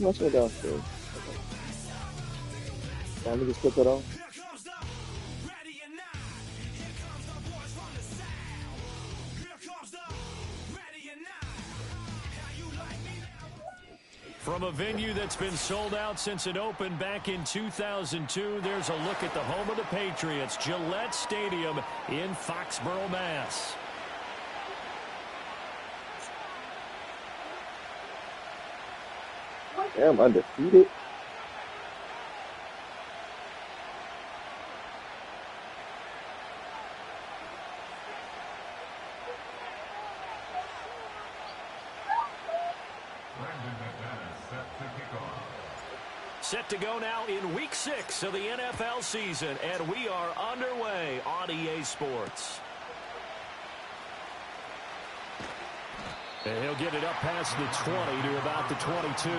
Let's go downstairs. Let me just put that on. From a venue that's been sold out since it opened back in 2002, there's a look at the home of the Patriots, Gillette Stadium in Foxborough, Mass. Damn, undefeated. Set to go now in Week 6 of the NFL season, and we are underway on EA Sports. And he'll get it up past the 20 to about the 22.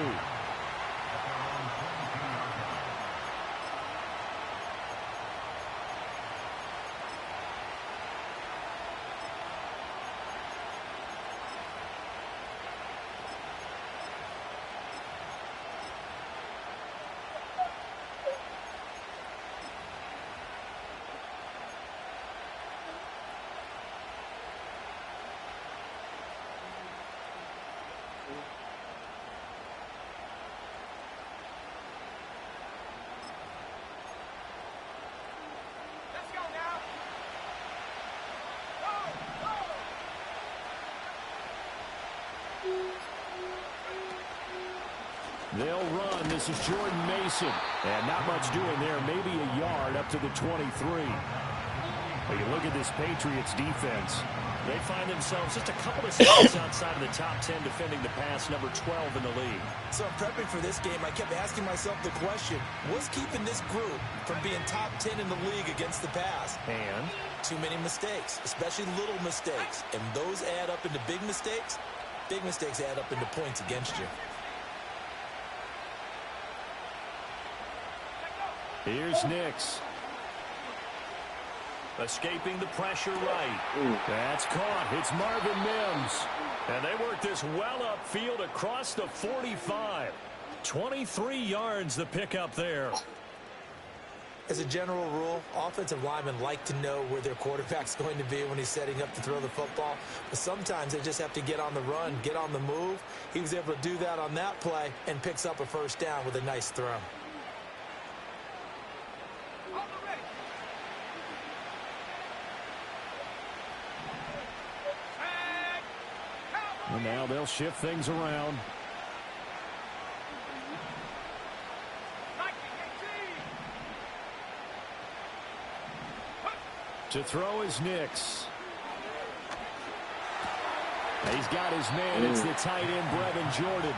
They'll run. This is Jordan Mason. And not much doing there. Maybe a yard up to the 23. But you look at this Patriots defense. They find themselves just a couple of steps outside of the top 10 defending the pass, number 12 in the league. So I'm prepping for this game. I kept asking myself the question, what's keeping this group from being top 10 in the league against the pass? And too many mistakes, especially little mistakes. And those add up into big mistakes. Big mistakes add up into points against you. Here's Nix. Escaping the pressure right. That's caught. It's Marvin Mims. And they work this well upfield across the 45. 23 yards the pickup there. As a general rule, offensive linemen like to know where their quarterback's going to be when he's setting up to throw the football. But sometimes they just have to get on the run, get on the move. He was able to do that on that play and picks up a first down with a nice throw. And now they'll shift things around. To throw is Nix. He's got his man. It's the tight end, Brevin Jordan.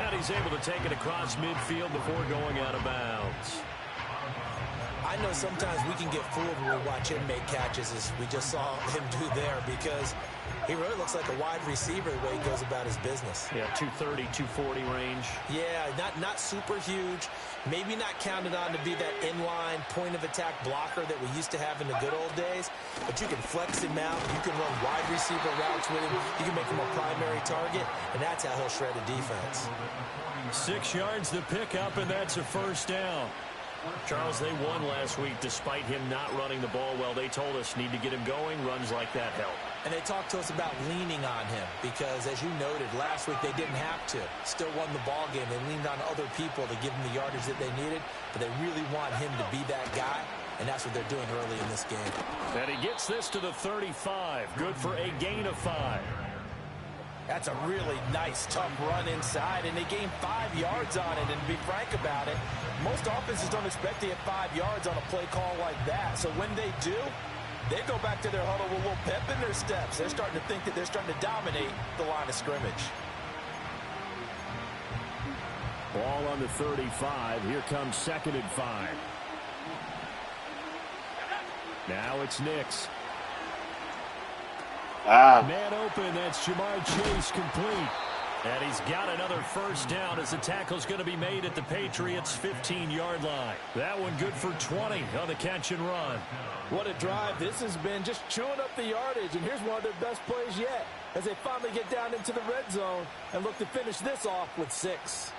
And he's able to take it across midfield before going out of bounds. I know sometimes we can get fooled when we watch him make catches, as we just saw him do there, because he really looks like a wide receiver the way he goes about his business. Yeah, 230, 240 range. Yeah, not super huge. Maybe not counted on to be that inline point-of-attack blocker that we used to have in the good old days. But you can flex him out. You can run wide receiver routes with him. You can make him a primary target, and that's how he'll shred a defense. 6 yards the pickup, and that's a first down. Charles, they won last week despite him not running the ball well. They told us need to get him going. Runs like that help. And they talked to us about leaning on him because, as you noted, last week they didn't have to. Still won the ball game. They leaned on other people to give them the yardage that they needed, but they really want him to be that guy, and that's what they're doing early in this game. And he gets this to the 35. Good for a gain of 5. That's a really nice, tough run inside, and they gained 5 yards on it. And to be frank about it, most offenses don't expect to get 5 yards on a play call like that. So when they do, they go back to their huddle with a little pep in their steps. They're starting to think that they're starting to dominate the line of scrimmage. Ball on the 35. Here comes 2nd and 5. Now it's Nix. Man open, that's Jamar Chase complete. And he's got another first down as the tackle's going to be made at the Patriots' 15-yard line. That one good for 20 on the catch and run. What a drive this has been, just chewing up the yardage. And here's one of their best plays yet as they finally get down into the red zone and look to finish this off with 6.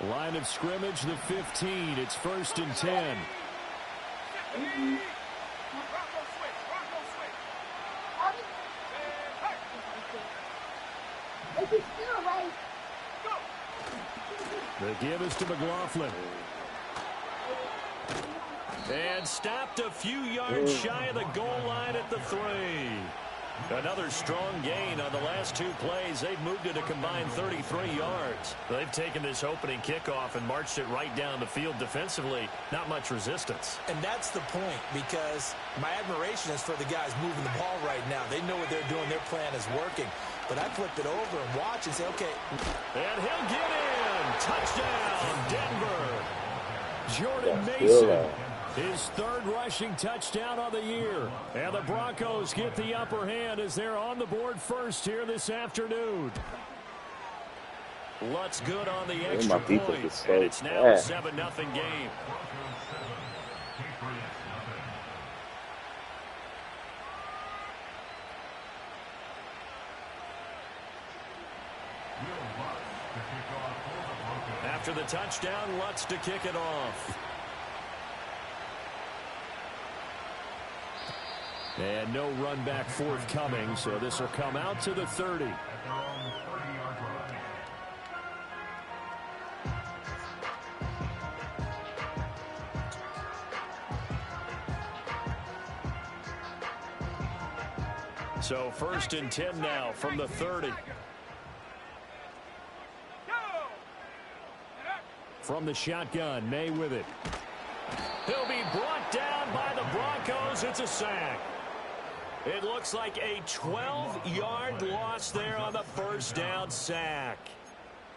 Line of scrimmage, the 15. It's 1st and 10. The give is to McLaughlin. And stopped a few yards shy of the goal line at the 3. Another strong gain on the last 2 plays. They've moved it a combined 33 yards. They've taken this opening kickoff and marched it right down the field defensively. Not much resistance. And that's the point, because my admiration is for the guys moving the ball right now. They know what they're doing. Their plan is working. But I flip it over and watch and say, okay. And he'll get in. Touchdown, Denver. Jordan Mason. His 3rd rushing touchdown of the year. And the Broncos get the upper hand as they're on the board first here this afternoon. Lutz good on the extra point. And it's now a 7-0 game. After the touchdown, Lutz to kick it off. And no run back forthcoming, so this will come out to the 30. So 1st and 10 now from the 30. From the shotgun, May with it. He'll be brought down by the Broncos. It's a sack. It looks like a 12-yard loss there on the 1st down sack.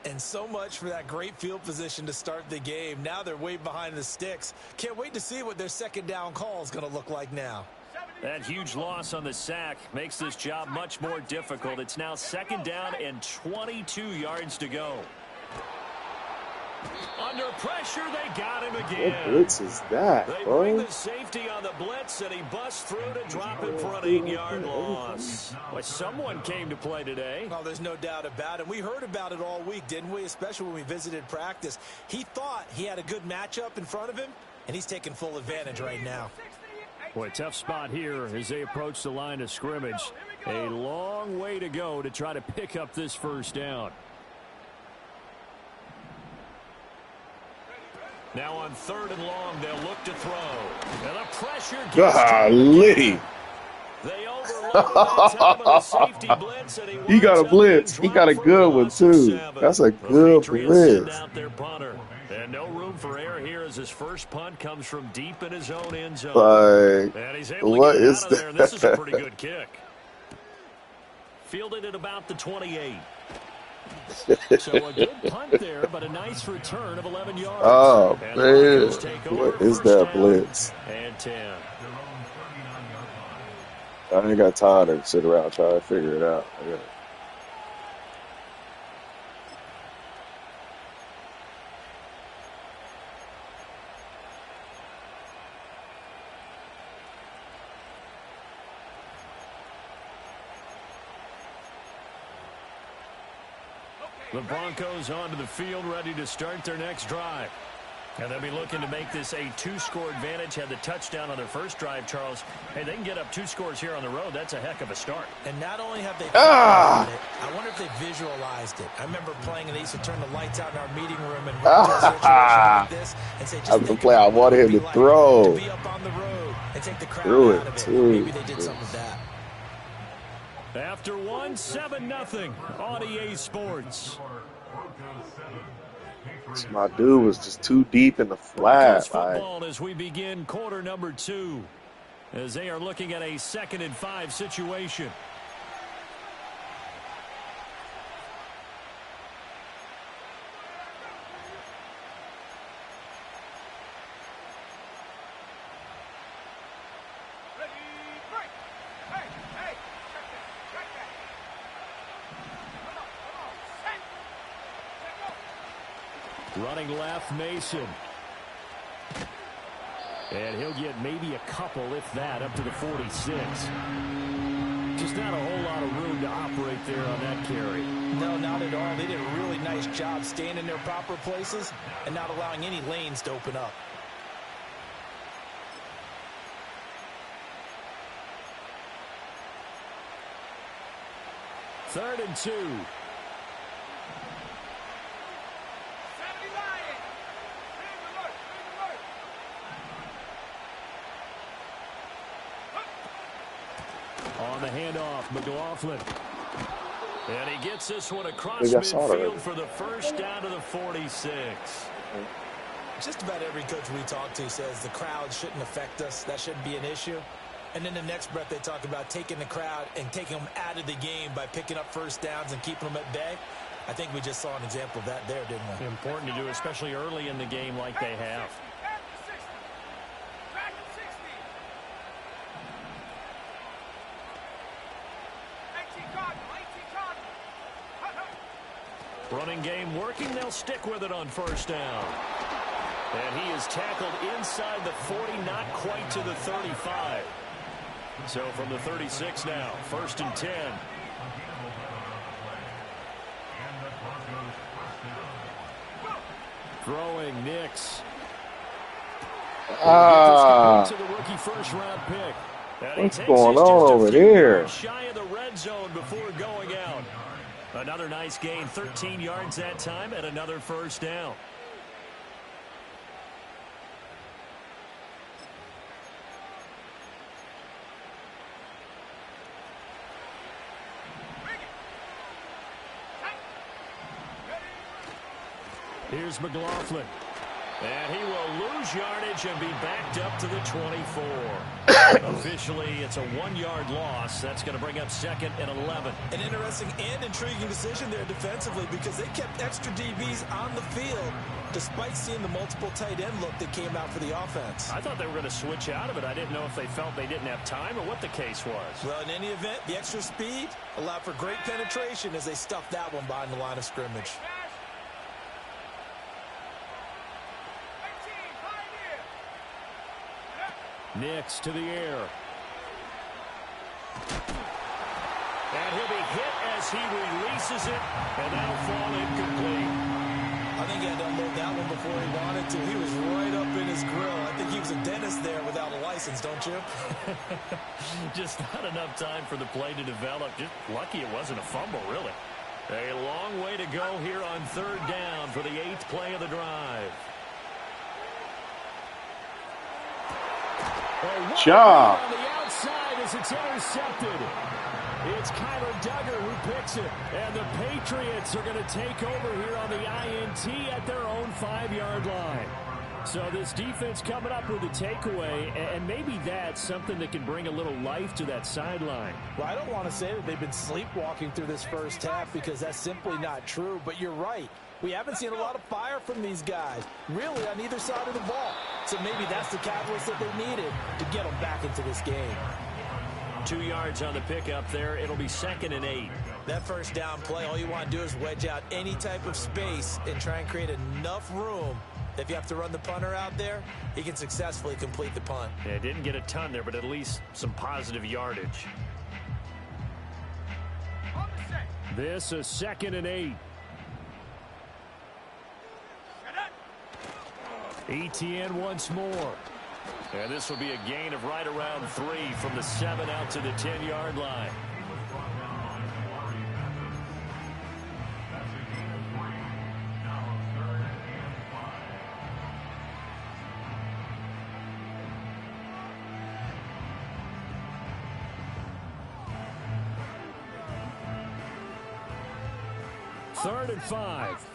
And so much for that great field position to start the game. Now they're way behind the sticks. Can't wait to see what their 2nd down call is going to look like now. That huge loss on the sack makes this job much more difficult. It's now 2nd down and 22 yards to go. Under pressure, they got him again. What blitz is that, They bro? bring the safety on the blitz, and he busts through to drop it for an 8-yard loss. Well, someone came to play today. Oh, there's no doubt about it. We heard about it all week, didn't we? Especially when we visited practice. He thought he had a good matchup in front of him, and he's taking full advantage right now. Boy, tough spot here as they approach the line of scrimmage. A long way to go to try to pick up this 1st down. Now on 3rd and long, they'll look to throw. And the pressure Golly. They overloaded that time of the safety blitz, and He got a blitz. He got a good one, too. That's a good blitz. Out their punter. And no room for error here as his first punt comes from deep in his own end zone. And he's able to get it out of there. This is a pretty good kick. Fielded at about the 28. So a good punt there, but a nice return of 11 yards. Oh, man. What is that blitz? And 10. I ain't got time to sit around trying to figure it out. The Broncos onto the field, ready to start their next drive. And they'll be looking to make this a 2-score advantage. Had the touchdown on their first drive, Charles. Hey, they can get up 2 scores here on the road. That's a heck of a start. And not only have they thought about it, I wonder if they visualized it. I remember playing and they used to turn the lights out in our meeting room and run into a situation like this and say, just the play I wanted him to throw. To be up on the road and take the crowd out of it. Maybe they did some of that. After 1, 7-0 on EA Sports. My dude was just too deep in the flat. Football as we begin quarter number 2, as they are looking at a 2nd and 5 situation. Running left, Mason. And he'll get maybe a couple, if that, up to the 46. Just not a whole lot of room to operate there on that carry. No, not at all. They didn't really nice job staying in their proper places and not allowing any lanes to open up. Third and 2. On the handoff, McLaughlin. And he gets this one across midfield for the first down to the 46. Just about every coach we talk to says the crowd shouldn't affect us. That shouldn't be an issue. And then the next breath they talk about taking the crowd and taking them out of the game by picking up first downs and keeping them at bay. I think we just saw an example of that there, didn't we? Important to do, especially early in the game like they have. Running game working. They'll stick with it on first down. And he is tackled inside the 40, not quite to the 35. So from the 36 now, first and 10. Throwing Nix. Ah. To the rookie first-round pick. What's going on over there? Shy of the red zone before going out. Another nice gain, 13 yards that time, and another first down. Here's McLaughlin. And he will lose yardage and be backed up to the 24. Officially, it's a 1-yard loss. That's going to bring up second and 11. An interesting and intriguing decision there defensively because they kept extra DBs on the field despite seeing the multiple tight end look that came out for the offense. I thought they were going to switch out of it. I didn't know if they felt they didn't have time or what the case was. Well, in any event, the extra speed allowed for great penetration as they stuffed that one behind the line of scrimmage. Nix to the air. And he'll be hit as he releases it, and that'll fall incomplete. I think he had to unload that one before he wanted to. He was right up in his grill. I think he was a dentist there without a license, don't you? Just not enough time for the play to develop. Just lucky it wasn't a fumble, really. A long way to go here on third down for the 8th play of the drive. Job. On the outside as it's intercepted. It's Kyler Duggar who picks it. And the Patriots are going to take over here on the INT at their own 5-yard line. So this defense coming up with a takeaway, and maybe that's something that can bring a little life to that sideline. Well, I don't want to say that they've been sleepwalking through this first half because that's simply not true, but you're right. We haven't seen a lot of fire from these guys, really, on either side of the ball. So maybe that's the catalyst that they needed to get them back into this game. 2 yards on the pickup there. It'll be second and 8. That first down play, all you want to do is wedge out any type of space and try and create enough room. If you have to run the punter out there, he can successfully complete the punt. Yeah, didn't get a ton there, but at least some positive yardage. This is second and 8. ETN once more. And this will be a gain of right around 3 from the 7 out to the 10-yard line. Third and 5.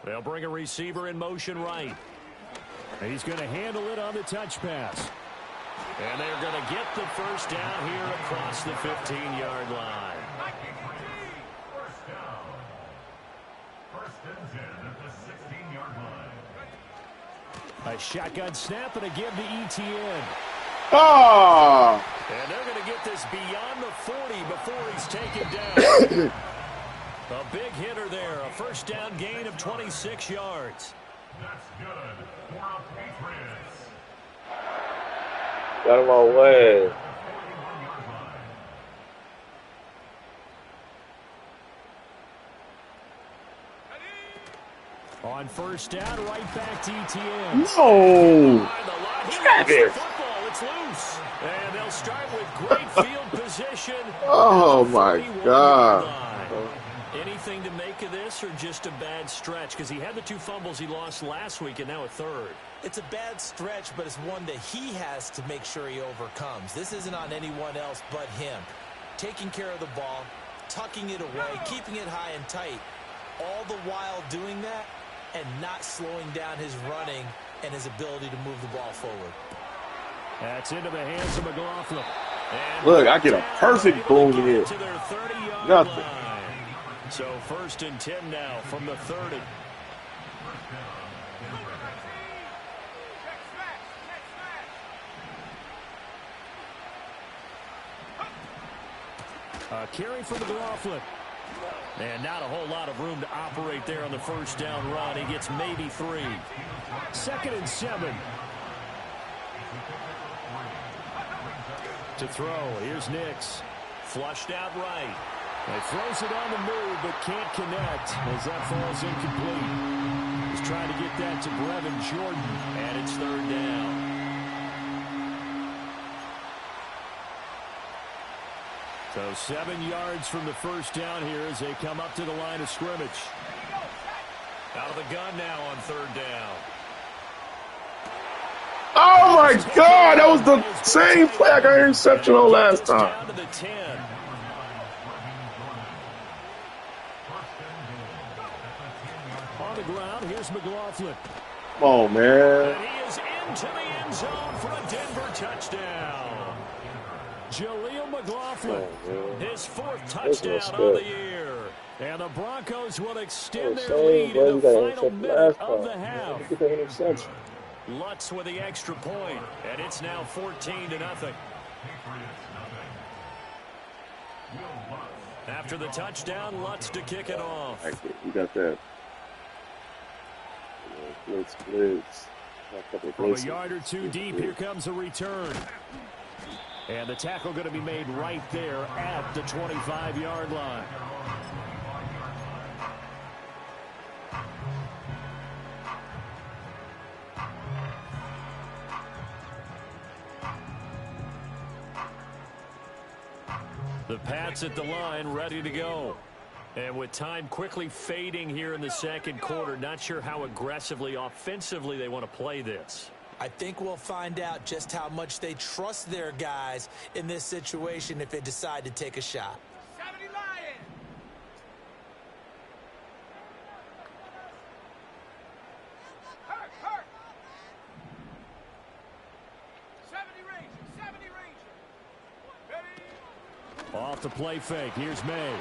They'll bring a receiver in motion right. He's going to handle it on the touch pass. And they're going to get the first down here across the 15-yard line. First down. First and 10 at the 16-yard line. A shotgun snap and a give to ETN. Oh! And they're going to get this beyond the 40 before he's taken down. A big hitter there. A first down gain of 26 yards. That's good for a Patriots. Got him all way. On first down, right back to ETN. No! Travis! It's loose. And they'll start with great field position. Oh, my God. Anything to make of this or just a bad stretch? Because he had the 2 fumbles he lost last week and now a third. It's a bad stretch, but it's one that he has to make sure he overcomes. This isn't on anyone else but him. Taking care of the ball, tucking it away, keeping it high and tight, all the while doing that and not slowing down his running and his ability to move the ball forward. That's into the hands of McLaughlin. And Look, I get a perfect boom here. to their 30-yard Nothing. line. So 1st and 10 now from the 30. Carry for McLaughlin. And not a whole lot of room to operate there on the first down run. He gets maybe 3. 2nd and 7. To throw. Here's Nix. Flushed out right. He throws it on the move, but can't connect as that falls incomplete. He's trying to get that to Brevin Jordan, and it's 3rd down. So 7 yards from the first down here as they come up to the line of scrimmage. Out of the gun now on 3rd down. Oh, my God. That was the same play I got interception on last time. Down to the 10. On the ground, here's McLaughlin. Come on, man. And he is into the end zone for a Denver touchdown. Jaleel McLaughlin, his 4th touchdown of the year. And the Broncos will extend their lead in the final minute of the half. Lutz with the extra point, and it's now 14-0. After the touchdown, Lutz to kick it off. You got that. Blitz. From a yard or 2 deep, here comes a return. And the tackle going to be made right there at the 25-yard line. The Pats at the line, ready to go. And with time quickly fading here in the 2nd quarter, not sure how aggressively, offensively they want to play this. I think we'll find out just how much they trust their guys in this situation if they decide to take a shot. 70 Lions. Hurt. 70 Rangers. 70 Rangers. Ready? Off the play fake. Here's May.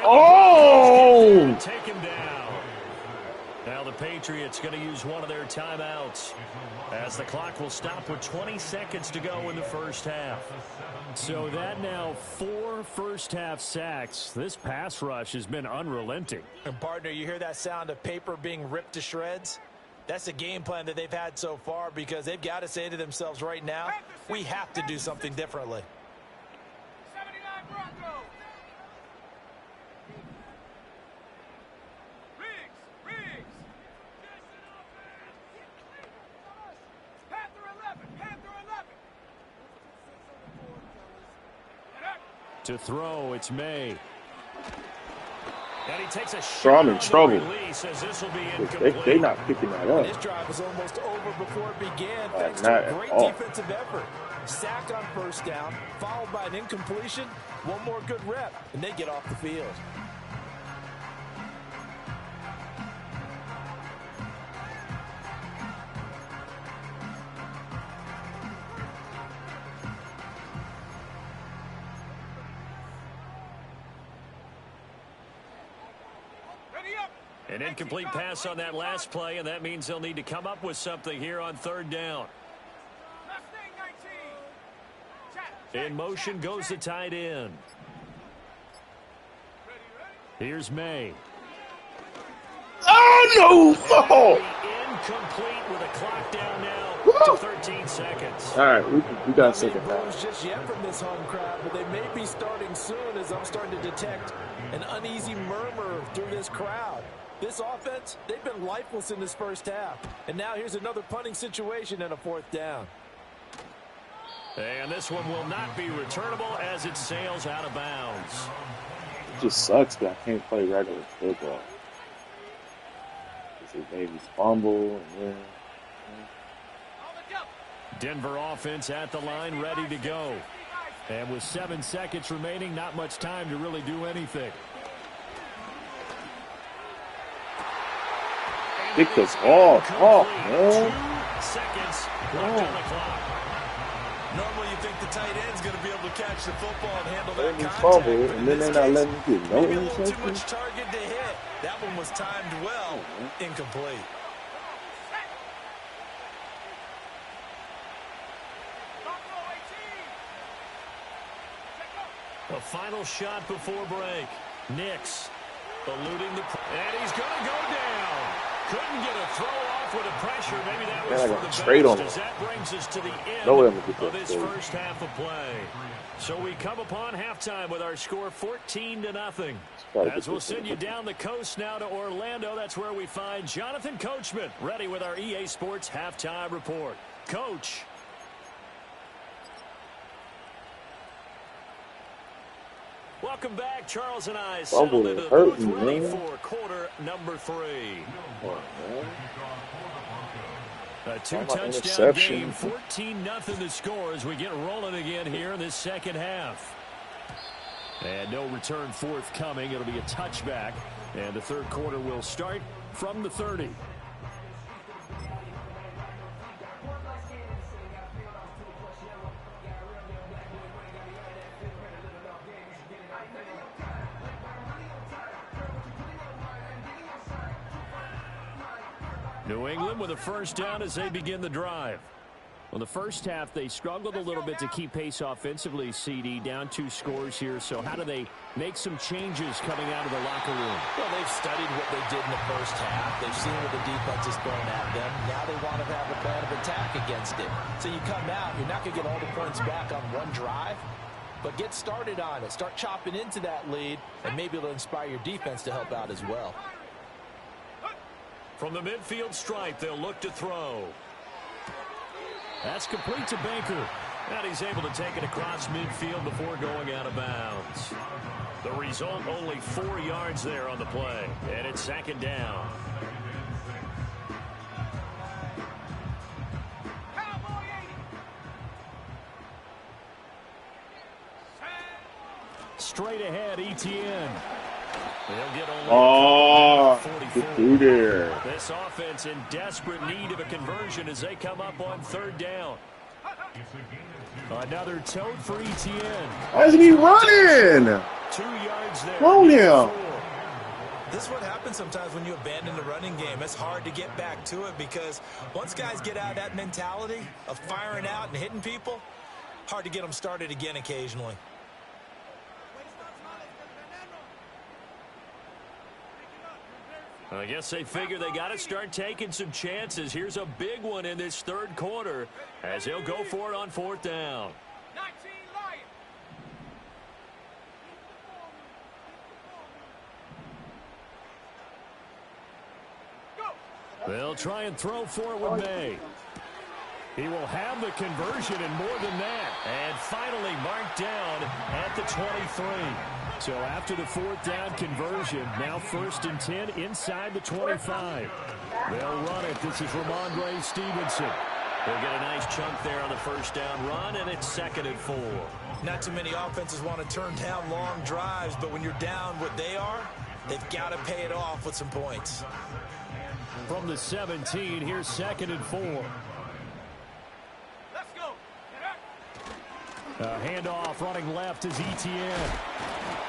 Oh! Take him down. Now the Patriots going to use one of their timeouts as the clock will stop with 20 seconds to go in the first half. So that now 4 first-half sacks. This pass rush has been unrelenting. And partner, you hear that sound of paper being ripped to shreds? That's the game plan that they've had so far because they've got to say to themselves right now, we have to do something differently. 79 Broncos. Riggs. Panther 11. To throw, it's May. And he takes a So I'm in trouble. They not picking that up. This drive was almost over before it began thanks not to a at great all. defensive effort. Sack on first down, followed by an incompletion, one more good rep, and they get off the field. An incomplete pass on that last play, and that means they'll need to come up with something here on 3rd down. In motion goes the tight end. Here's May. no! Oh. Incomplete with a clock down now to 13 seconds. All right, we got a second half. Just yet from this home crowd, but they may be starting soon as I'm starting to detect an uneasy murmur through this crowd. This offense, they've been lifeless in this first half. And now here's another punting situation and a fourth down. And this one will not be returnable as it sails out of bounds. It just sucks that I can't play regular football. Because they made me fumble and then. Denver offense at the line, ready to go. And with 7 seconds remaining, not much time to really do anything. Kick us off, man. 2 seconds left on the clock. Normally you think the tight end's going to be able to catch the football and handle that contact. Fumble, and then they're not letting me get no maybe a little too interception. much target to hit. That one was timed well. Incomplete. A final shot before break. Nix eluding the... And he's going to go down. Couldn't get a throw off with a pressure. Maybe that was for the straight on bench, as that brings us to the end of this first half of play. So we come upon halftime with our score 14-0. As we'll send you down the coast now to Orlando, that's where we find Jonathan Coachman ready with our EA Sports halftime report. Coach. Welcome back. Charles and I settled into the booth ready for quarter number 3. A 2-touchdown game, 14-0 the score as we get rolling again here in this second half. And no return forthcoming. It'll be a touchback. And the third quarter will start from the 30. New England with a first down as they begin the drive. Well, the first half, they struggled a little bit to keep pace offensively, CD, down 2 scores here. So how do they make some changes coming out of the locker room? Well, they've studied what they did in the first half. They've seen what the defense is throwing at them. Now they want to have a plan of attack against it. So you come out, you're not going to get all the points back on one drive, but get started on it. Start chopping into that lead, and maybe it'll inspire your defense to help out as well. From the midfield stripe, they'll look to throw. That's complete to Baker. And he's able to take it across midfield before going out of bounds. The result, only 4 yards there on the play. And it's second down. Straight ahead, ETN. They'll get only get through there. This offense in desperate need of a conversion as they come up on third down. Another tote for ETN. Why isn't he running? 2 yards there. Throw him. This is what happens sometimes when you abandon the running game. It's hard to get back to it because once guys get out of that mentality of firing out and hitting people, hard to get them started again occasionally. I guess they figure they got to start taking some chances. Here's a big one in this third quarter as they'll go for it on fourth down. 19 Lions. Go. They'll try and throw for it with May. He will have the conversion and more than that. And finally marked down at the 23. So after the fourth down conversion, now 1st and 10 inside the 25. They'll run it. This is Ramondre Stevenson. They'll get a nice chunk there on the first down run, and it's 2nd and 4. Not too many offenses want to turn down long drives, but when you're down what they are, they've got to pay it off with some points. From the 17, here's 2nd and 4. Let's go. A handoff running left is ETN.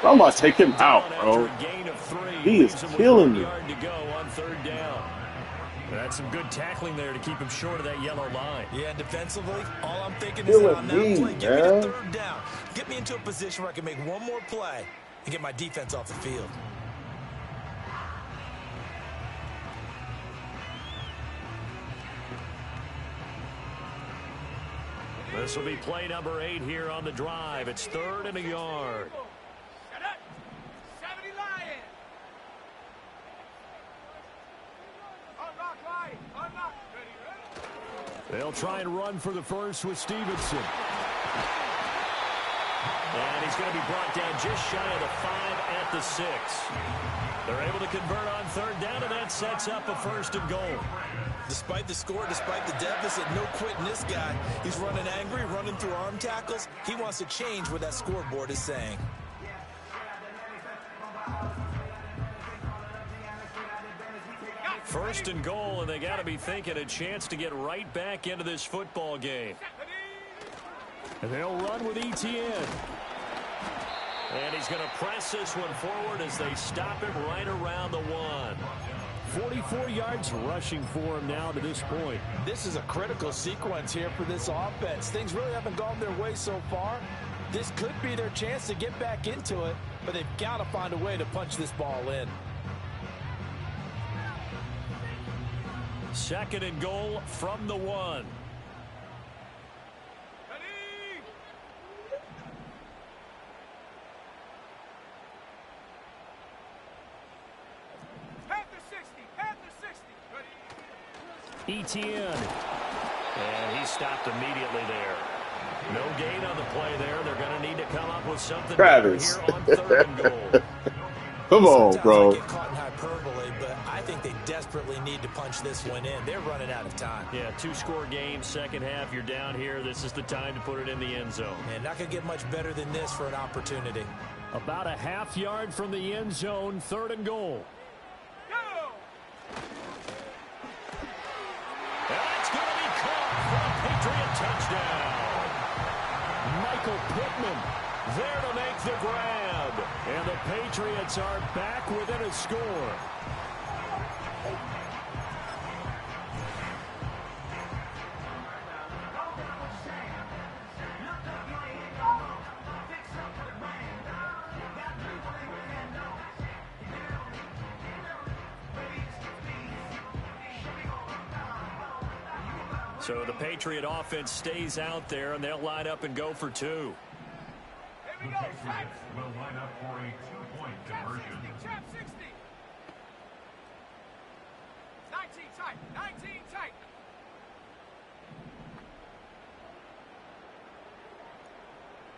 I'm about to take him out, bro. He is killing me. To go on third down. That's some good tackling there to keep him short of that yellow line. Yeah, and defensively, all I'm thinking is on that play, give me the third down. Get me into a position where I can make one more play and get my defense off the field. This will be play number 8 here on the drive. It's 3rd and a yard. Set up. 70 Lion. Unlock Lion. Unlock. Ready. They'll try and run for the first with Stevenson. And he's going to be brought down just shy of the 5 at the 6. They're able to convert on 3rd down, and that sets up a 1st and goal. Despite the score, despite the deficit, no quitting this guy. He's running angry, running through arm tackles. He wants to change what that scoreboard is saying. First and goal, and they got to be thinking a chance to get right back into this football game. And they'll run with Etienne. And he's going to press this one forward as they stop him right around the 1. 44 yards rushing for him now to this point. This is a critical sequence here for this offense. Things really haven't gone their way so far. This could be their chance to get back into it, but they've got to find a way to punch this ball in. 2nd and goal from the 1. Etienne. And he stopped immediately there. No gain on the play there. They're going to need to come up with something Travis. here on 3rd and goal. Come on, bro. I get caught in hyperbole, but I think they desperately need to punch this one in. They're running out of time. Yeah, 2-score game, second half. You're down here. This is the time to put it in the end zone. And not going to get much better than this for an opportunity. About a half yard from the end zone, 3rd and goal. That's going to be caught for a Patriot touchdown. Michael Pittman there to make the grab. And the Patriots are back within a score. So the Patriot offense stays out there, and they'll line up and go for 2. Here we go. Will line up for a 2-point conversion. Trap 60. 19 tight. 19 tight.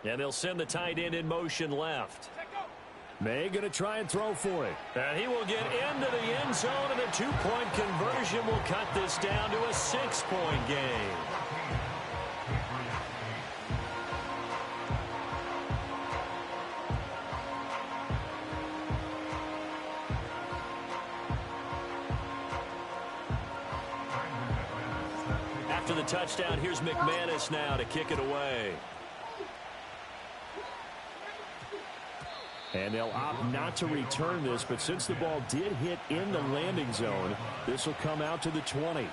And they'll send the tight end in motion left. Let go. May going to try and throw for it. And he will get into the end zone, and a 2-point conversion will cut this down to a 6-point game. After the touchdown, here's McManus now to kick it away. And they'll opt not to return this, but since the ball did hit in the landing zone, this will come out to the 20.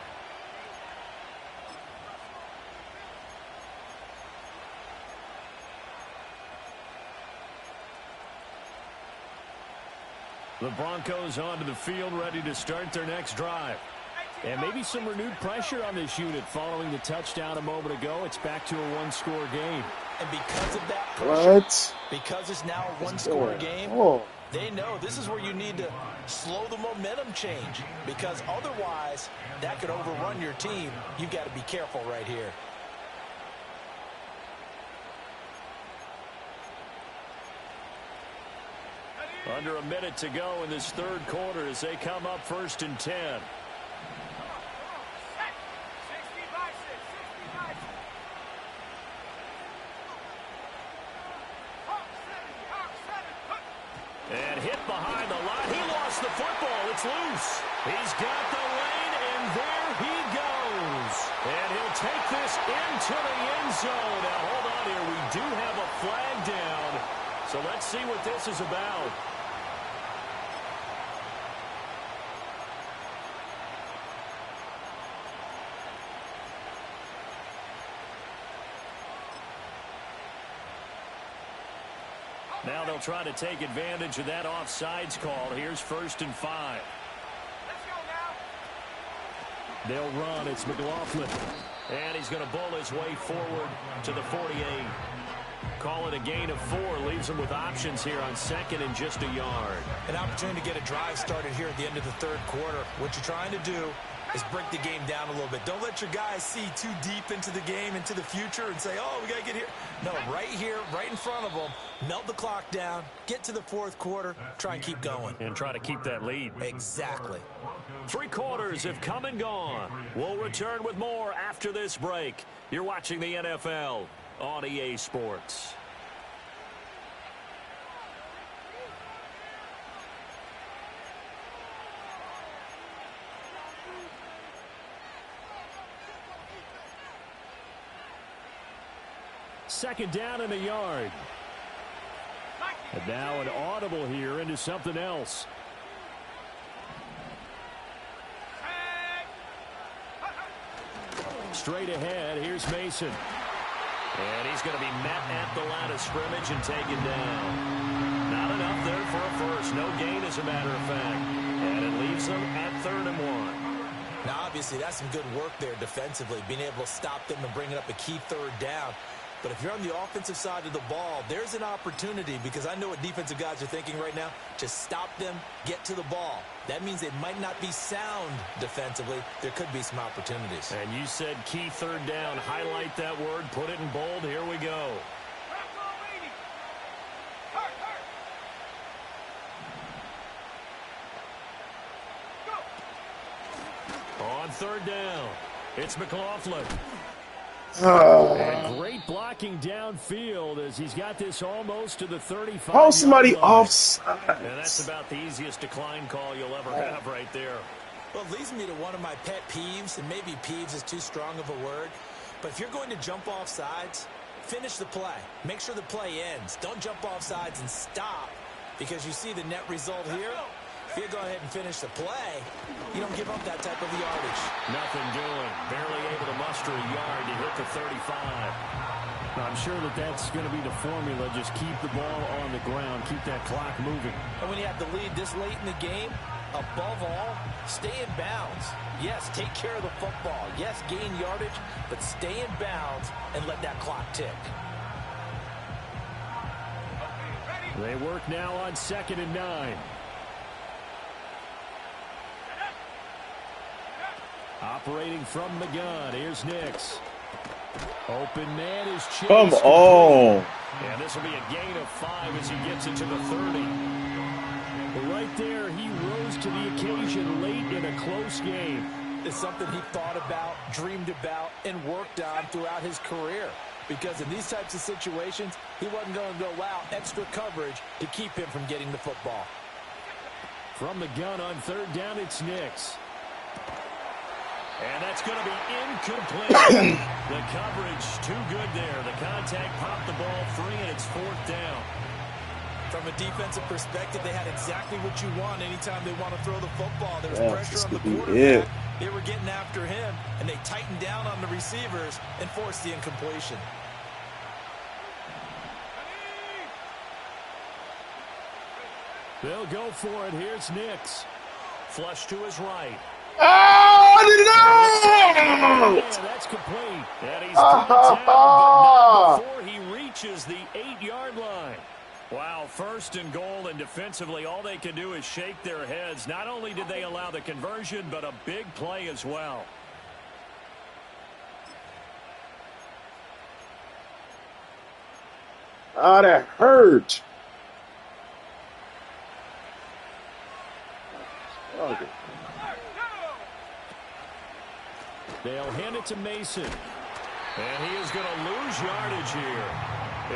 The Broncos onto the field, ready to start their next drive. And maybe some renewed pressure on this unit following the touchdown a moment ago. It's back to a 1-score game. And because of that pressure, What? because it's now a 1-score game, Oh. they know this is where you need to slow the momentum change, because otherwise that could overrun your team. You've got to be careful right here. Under a minute to go in this 3rd quarter as they come up 1st and 10. And hit behind the line. He lost the football. It's loose. He's got the lane, and there he goes. And he'll take this into the end zone. Now, hold on here. We do have a flag down. So let's see what this is about. Now they'll try to take advantage of that offsides call. Here's 1st and 5. Let's go now. They'll run. It's McLaughlin. And he's going to bowl his way forward to the 48. Call it a gain of 4. Leaves him with options here on second and just a yard. An opportunity to get a drive started here at the end of the third quarter. What you're trying to do is break the game down a little bit. Don't let your guys see too deep into the game, into the future, and say, oh, we got to get here. No, right here, right in front of them, melt the clock down, get to the fourth quarter, try and keep going. And try to keep that lead. Exactly. 3 quarters have come and gone. We'll return with more after this break. You're watching the NFL on EA Sports. Second down in the yard. And now an audible here into something else. Straight ahead, here's Mason. And he's going to be met at the line of scrimmage and taken down. Not enough there for a first. No gain, as a matter of fact. And it leaves them at 3rd and 1. Now, obviously, that's some good work there defensively, being able to stop them and bringing up a key 3rd down. But if you're on the offensive side of the ball, there's an opportunity, because I know what defensive guys are thinking right now. Just stop them, get to the ball. That means they might not be sound defensively. There could be some opportunities. And you said key 3rd down. Highlight that word. Put it in bold. Here we go. On 3rd down, it's McLaughlin. And great blocking downfield as he's got this almost to the 35. Oh, somebody offside. And that's about the easiest decline call you'll ever have right there. Well, it leads me to one of my pet peeves, and maybe peeves is too strong of a word, but if you're going to jump off sides, finish the play. Make sure the play ends. Don't jump off sides and stop, because you see the net result here. If you go ahead and finish the play, you don't give up that type of yardage. Nothing doing. Barely able to muster a yard to hit the 35. I'm sure that that's going to be the formula. Just keep the ball on the ground. Keep that clock moving. And when you have the lead this late in the game, above all, stay in bounds. Yes, take care of the football. Yes, gain yardage, but stay in bounds and let that clock tick. They work now on 2nd and 9. Operating from the gun, here's Nix. Open man is chased. Come on. And this will be a gain of 5 as he gets it to the 30. But right there, he rose to the occasion late in a close game. It's something he thought about, dreamed about, and worked on throughout his career. Because in these types of situations, he wasn't going to go out extra coverage to keep him from getting the football. From the gun on 3rd down, it's Nix. And that's going to be incomplete. The coverage too good there. The contact popped the ball free, and it's 4th down. From a defensive perspective, they had exactly what you want anytime they want to throw the football. There was pressure on the quarterback. They were getting after him, and they tightened down on the receivers and forced the incompletion. They'll go for it. Here's Nix. Flush to his right. Oh, no! Yeah, that's complete. And he's brought down, but not before he reaches the 8-yard line. Wow, 1st and goal, and defensively, all they can do is shake their heads. Not only did they allow the conversion, but a big play as well. Oh, that hurt. Okay. They'll hand it to Mason. And he is going to lose yardage here.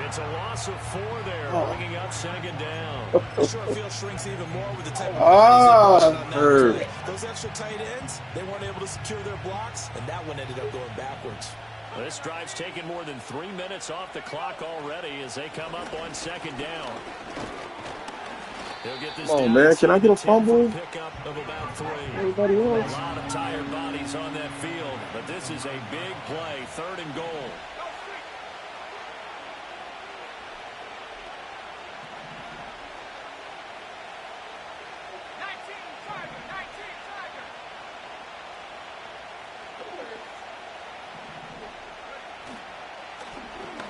It's a loss of 4 there, bringing up 2nd down. The short field shrinks even more with the type of on that play. Those extra tight ends, they weren't able to secure their blocks, and that one ended up going backwards. This drive's taken more than 3 minutes off the clock already as they come up on 2nd down. They'll get this Come on, man. Can I get a fumble? Pickup of about 3. Everybody else. A lot of tired bodies on that field, but this is a big play, 3rd and goal.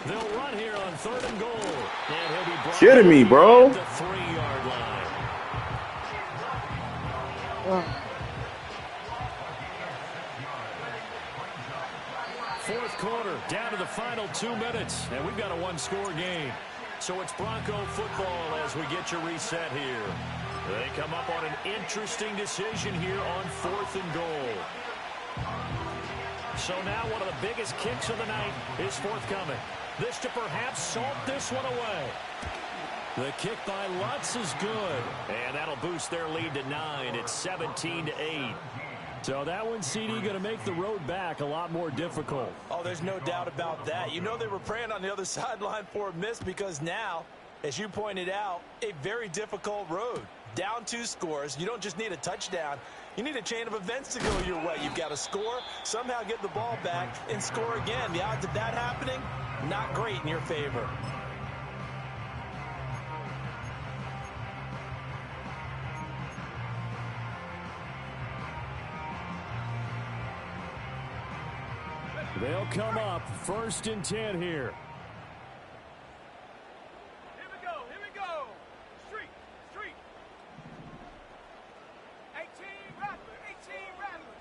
They'll run here on 3rd and goal. And he'll be brought Kidding me, bro. at the 3-yard line. Fourth quarter, down to the final 2 minutes, and we've got a one-score game. So it's Bronco football as we get you reset here. They come up on an interesting decision here on 4th and goal. So now one of the biggest kicks of the night is forthcoming. This to perhaps salt this one away. The kick by Lutz is good, and that'll boost their lead to 9. It's 17-8. So that one, CD, going to make the road back a lot more difficult. Oh, there's no doubt about that. You know they were praying on the other sideline for a miss because now, as you pointed out, a very difficult road. Down 2 scores. You don't just need a touchdown. You need a chain of events to go your way. You've got to score, somehow get the ball back, and score again. The odds of that happening, not great in your favor. They'll come up 1st and 10 here. Here we go. Here we go. Street. 18 Rattler. 18 Rattler.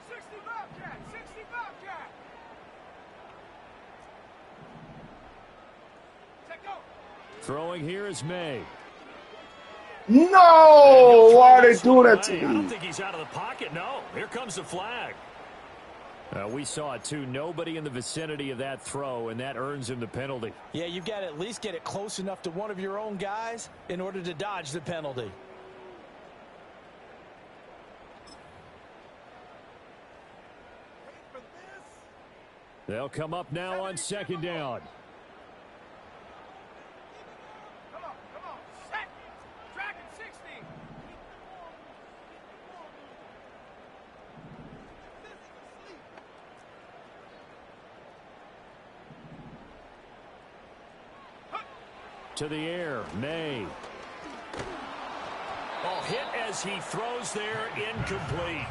60 Bobcat. 60 Bobcat. Take go. Throwing here is May. No! Why are they doing that to I don't me? think he's out of the pocket. No. Here comes the flag. We saw it, too. Nobody in the vicinity of that throw, and that earns him the penalty. Yeah, you've got to at least get it close enough to one of your own guys in order to dodge the penalty. They'll come up now on 2nd down. Come on. Set. Dragon 60. To the air, May. Oh, hit as he throws there, incomplete.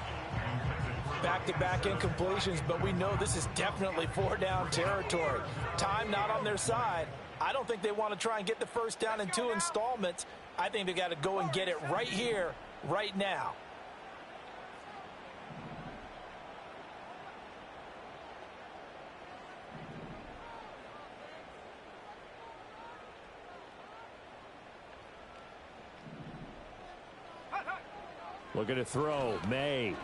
Back-to-back incompletions, but we know this is definitely 4-down territory. Time not on their side. I don't think they want to try and get the first down in 2 installments. I think they got to go and get it right here, right now. Looking to throw, May.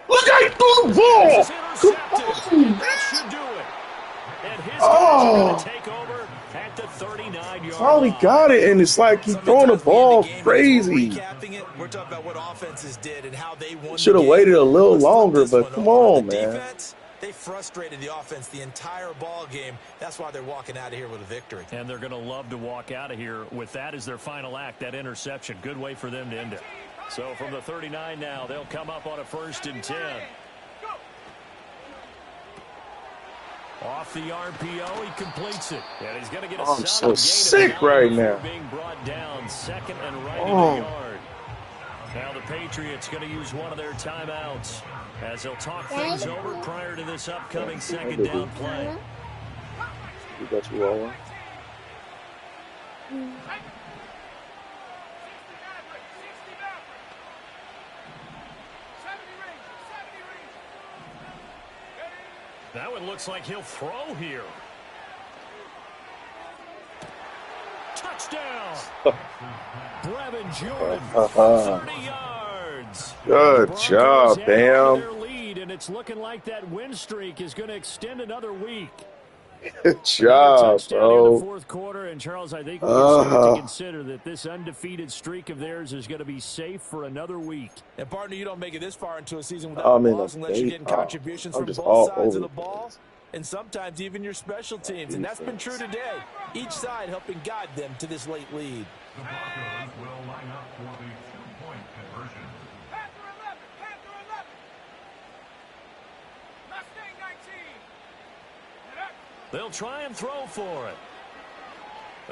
Look at him throw the ball! This is Come intercepted. on! That should do it. And his guys Oh. are going to take over at the 39-yard Finally line. got it, and it's like he's throwing the ball crazy. Recapping it, we're talking about what offenses did and how they won. Should have waited a little longer, but come on, man. Defense, they frustrated the offense the entire ball game. That's why they're walking out of here with a victory. And they're going to love to walk out of here with that as their final act, that interception. Good way for them to end it. So from the 39 now, they'll come up on a 1st and 10. Off the RPO, he completes it. And he's going to get a I'm solid so gain of sick 9 right before now. being brought down 2nd and right in Oh. the yard. Now the Patriots going to use one of their timeouts as they'll talk things over prior to this upcoming 2nd down play. You got you all right? 70 Rangers. That one looks like he'll throw here. Touchdown! Brevin Jordan, 30 yards. Good The job, Broncos add on to Bam. their lead, and it's looking like that win streak is going to extend another week. Good job, Touchdown here in the bro. fourth quarter, and Charles, I think we can start to consider that this undefeated streak of theirs is going to be safe for another week. And partner, you don't make it this far into a season without I'm a in loss the unless you're bait. getting contributions I'm from just both all sides over of the the ball, and sometimes even your special teams. And that's been true today. Each side helping guide them to this late lead. The Broncos will line up for the two-point conversion. Panther 11. Panther 11. Mustang 19. They'll try and throw for it.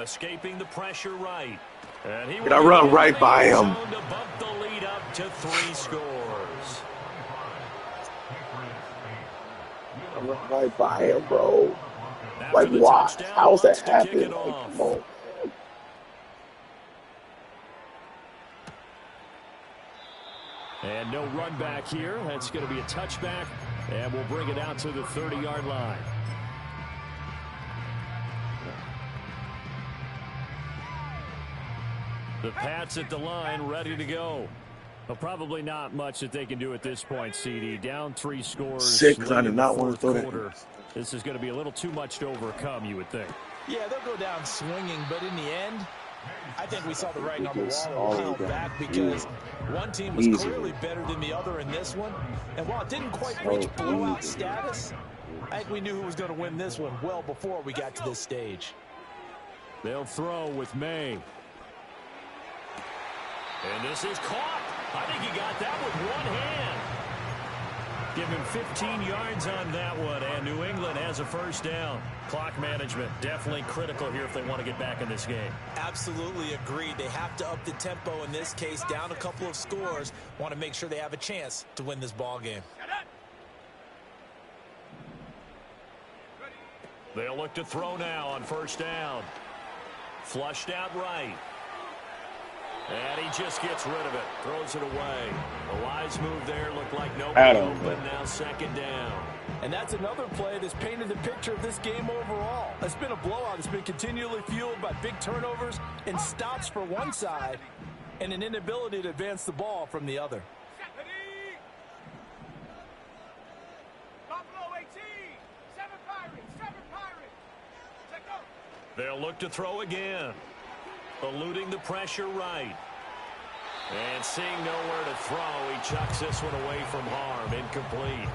Escaping the pressure right. And he And I run right by him. To bump the lead up to 3 scores. run right by him, bro. After Like, the why? touchdown How's that runs to kick happen? it Like, off. come on. And no run back here. That's going to be a touchback, and we'll bring it out to the 30-yard line. The Pats at the line, ready to go. Well, probably not much that they can do at this point, CD. Down 3 scores. 6. I late did in the not want to fourth throw quarter. that. This is going to be a little too much to overcome, you would think. Yeah, they'll go down swinging, but in the end, I think we saw the writing on the It's wall all a while down. back because one team was Easy. clearly better than the other in this one. And while it didn't quite So reach blowout easy. status, I think we knew who was going to win this one well before we got to this stage. They'll throw with May. And this is caught. I think he got that with one hand. Give him 15 yards on that one, and New England has a first down. Clock management definitely critical here if they want to get back in this game. Absolutely agreed. They have to up the tempo in this case, down a couple of scores. Want to make sure they have a chance to win this ball game. They'll look to throw now on first down. Flushed out right. And he just gets rid of it. Throws it away. A wise move there. Looked like nobody open. Now second down. And that's another play that's painted the picture of this game overall. It's been a blowout. It's been continually fueled by big turnovers and stops for one side and an inability to advance the ball from the other. Buffalo 18. 7 Pirates. 7 Pirates. Check up. They'll look to throw again. Eluding the pressure right. And seeing nowhere to throw, he chucks this one away from harm. Incomplete.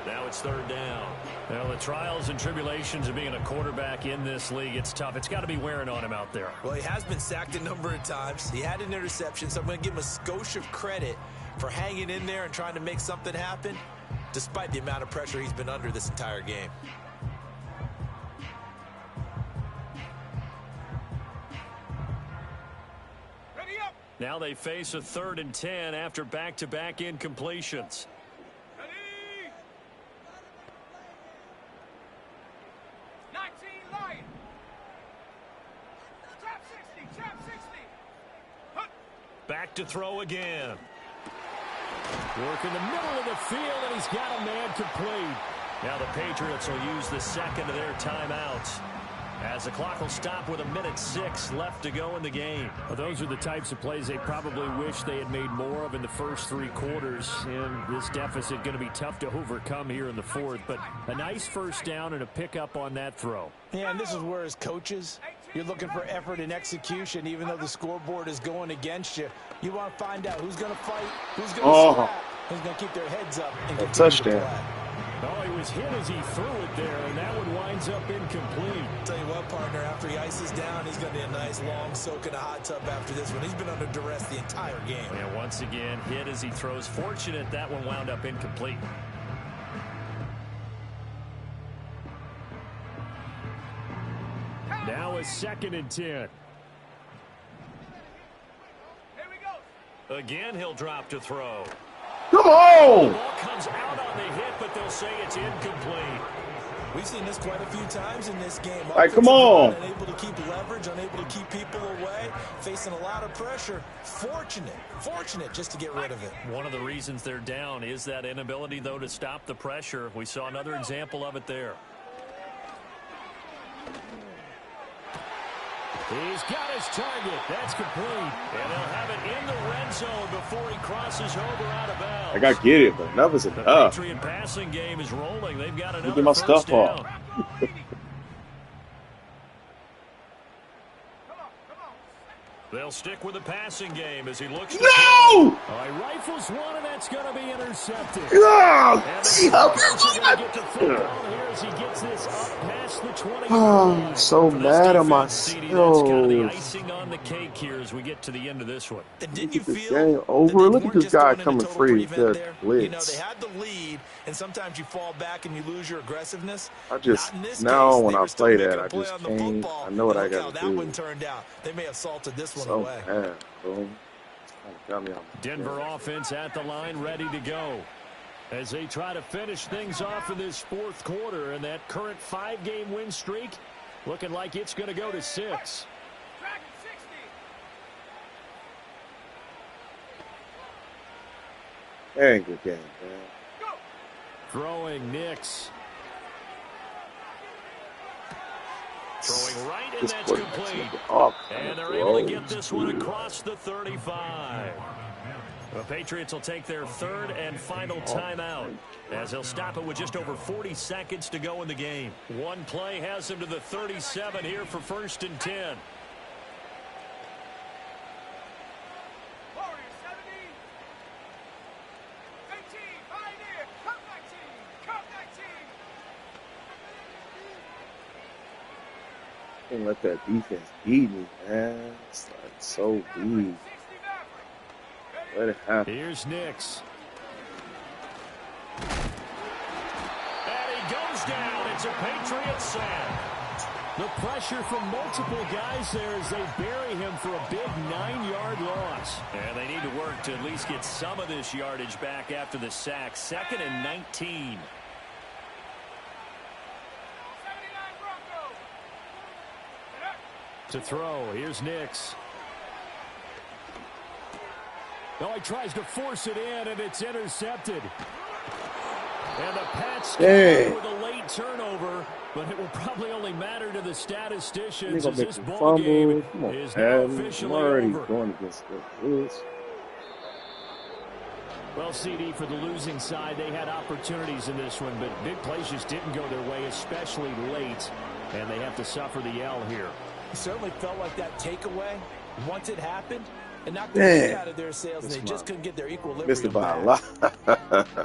Now it's third down. Well, the trials and tribulations of being a quarterback in this league, it's tough. It's got to be wearing on him out there. Well, he has been sacked a number of times. He had an interception, so I'm going to give him a skosh of credit for hanging in there and trying to make something happen, despite the amount of pressure he's been under this entire game. Now they face a 3rd and 10 after back-to-back incompletions. Ready. 19 Lion. Trap 60. Trap 60. Hunt. Back to throw again. Work in the middle of the field, and he's got a man complete. Now the Patriots will use the second of their timeouts, as the clock will stop with 1:06 left to go in the game. Well, those are the types of plays they probably wish they had made more of in the first 3 quarters. And this deficit going to be tough to overcome here in the 4th. But a nice first down and a pickup on that throw. Yeah, and this is where as coaches, you're looking for effort and execution, even though the scoreboard is going against you. You want to find out who's going to fight, who's going to scrap, who's going to keep their heads up and continue touchdown. to play. Oh, he was hit as he threw it there, and that one winds up incomplete. Tell you what, partner, after he ices down, he's going to need a nice long soak in a hot tub after this one. He's been under duress the entire game. And once again, hit as he throws. Fortunate that one wound up incomplete. Now a 2nd and 10. Here we go. Again, he'll drop to throw. Come The on! ball comes out on the hit, but they'll say it's incomplete. We've seen this quite a few times in this game. Like, come on. Unable to keep leverage, unable to keep people away, facing a lot of pressure. Fortunate just to get rid of it. One of the reasons they're down is that inability, though, to stop the pressure. We saw another example of it there. He's got his target. That's complete. And they'll have it in the red zone before he crosses over out of bounds. Like, I get it, but enough is The enough. Patriot passing game is rolling. They've got another Look at my first stuff down. off. They'll stick with the passing game as he looks to No! Oh, he rifles one, and that's going to be intercepted. No! And the defense are gonna get to football here as he gets this up past the 20. Oh, I'm so For this mad at defense, CD, that's kind of the myself. icing on the cake here as we get to the end of this one. And didn't you Look at this feel game over. that they Look at weren't this just guy doing it in coming total free. prevent That there? blitz. You know, they had the lead, and sometimes you fall back and you lose your aggressiveness. I just, Not in this now case. when They I were still play making that, a I play just on the can't. football. I know what And I look got how to that do. one turned out. They may have salted this one So away. bad, bro. Got me on my Denver offense at the line, ready to go. As they try to finish things off in this fourth quarter, and that current 5-game win streak looking like it's going to go to 6. Dragon 60. Very good game, man. Go. Throwing Nix. Throwing right, and that's complete. And they're able to get this one across the 35. The Patriots will take their third and final timeout, as they'll stop it with just over 40 seconds to go in the game. One play has them to the 37 here for 1st and 10. Warriors 70. 18. Pioneer. Come back team. Come back team. Can't let that defense beat me, man. It's like so big. 60 Maverick. Let it happen. Here's Nix. And he goes down. It's a Patriot sack. The pressure from multiple guys there as they bury him for a big 9-yard loss. And they need to work to at least get some of this yardage back after the sack. 2nd and 19. 79 Broncos. To throw. Here's Nix. No, he tries to force it in, and it's intercepted. And the Pats Hey. with a late turnover, but it will probably only matter to the statisticians They're as gonna make this some ball game fumbles. Come on, is now man. I'm officially already over. going against this. Well, CD, for the losing side, they had opportunities in this one, but big plays just didn't go their way, especially late, and they have to suffer the L here. It certainly felt like that takeaway, once it happened, and knocked the wind out of their sails, and they just couldn't get their equilibrium Missed it by a back. lot.